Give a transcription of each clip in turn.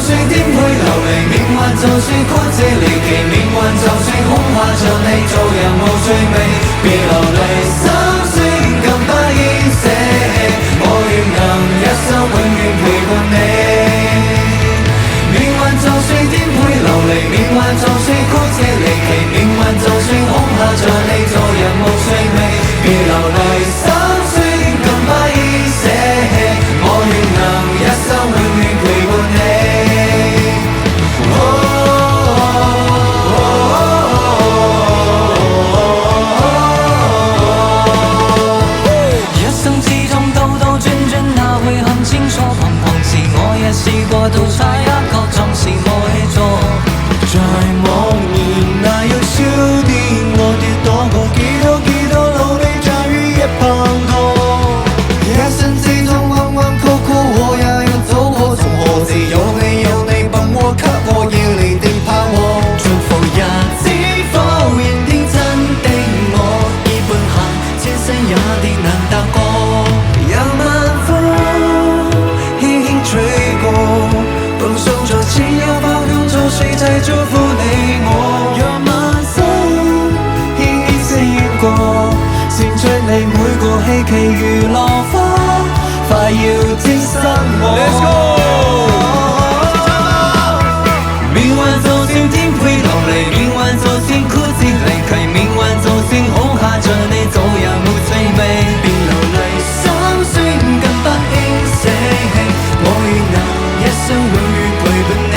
算顛沛流離，命運就算曲折離奇，命運就算恐嚇着你，做人無趣味，別流淚心酸更不應捨棄，我願能一生永遠陪伴你。命運就算顛沛流離，命運就算曲折離奇，命運就算恐嚇着你，做人無趣味，別流淚心酸更不應捨棄，我願能一生永遠陪伴你。一生之中兜兜轉轉，哪會看清楚？彷徨時我也試過到踩一角，縱是冇起錯。在茫然那要少年，我跌倒過幾多努力，終於一碰過。一生之中彎彎曲曲，我也要走過，從何時有你伴我，給我要你的盼望。祝福日子否認天真的我，一半行千世也定能踏過。讓晚風輕輕吹過，放鬆着自由放空，做誰在祝福你我。讓晚風輕輕閃過，閃出你每個希冀如浪花，快要蒸散我。Let's go！ 命運就算顛沛流離，命運就算曲折離奇，命運就算恐嚇着你，做人無趣味，別流淚心酸更不應捨棄，我願能一生永遠陪伴你。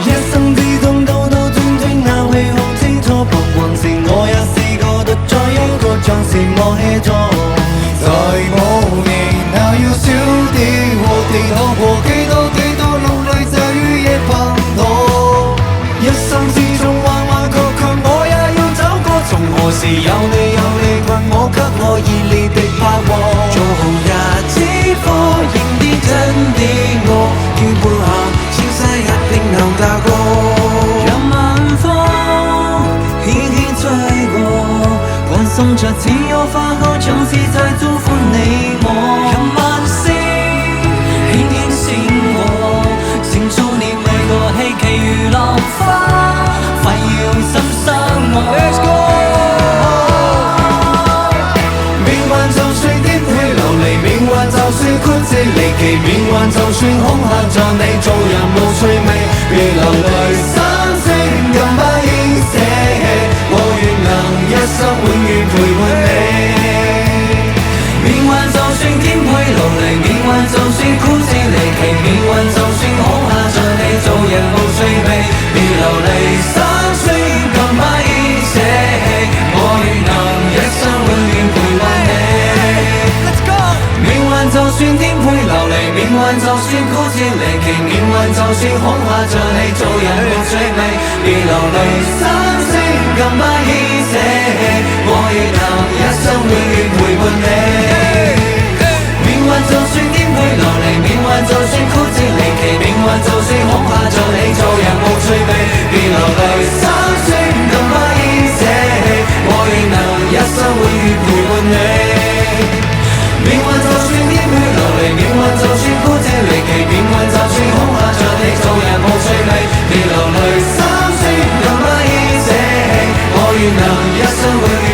一生之中兜兜轉轉，哪會看清楚？彷徨時我也試過獨在一個，像是我起錯。在無形那要少啲，我跌倒過幾多努力，就於一碰到。一生之中彎彎曲曲，我也要走過，從何時有你困我，給我熱烈的盼望。做好日子科認啲真的我，要背後消失一定能踏過。讓晚風輕輕吹過，歡送着自由花開，總是在祝福你我。讓晚星輕輕閃過，閃出你每個希冀如浪花，快要深傷我。Let's go！ 命運就算顛沛流離，命運就算曲折離奇，命運就算恐嚇着你，做人無趣味，別流淚心聲更不應捨棄，我願能一生永遠陪伴你。命運就算顛沛流離，命運就算曲折離奇，命運就算恐嚇着你，做人無趣味，別流淚心聲更不應捨棄，我願能一生永遠陪伴你。Let's go！ 命運就算顛沛流離，命運就算曲折離奇，命運就算恐嚇着你，做人無趣味，別流淚心聲更不應捨棄，我願能一生永遠陪伴你。命運就算顛沛流離，命運就算曲折離奇，命運就算恐嚇着你，做人無趣味，別流淚心聲更不應捨棄，我願能一生永遠陪伴你。命運就算顛沛流離，命運就算曲折離奇，命運就算恐嚇着你，做人無趣味，別流淚心聲更不應捨棄，我願能一生永遠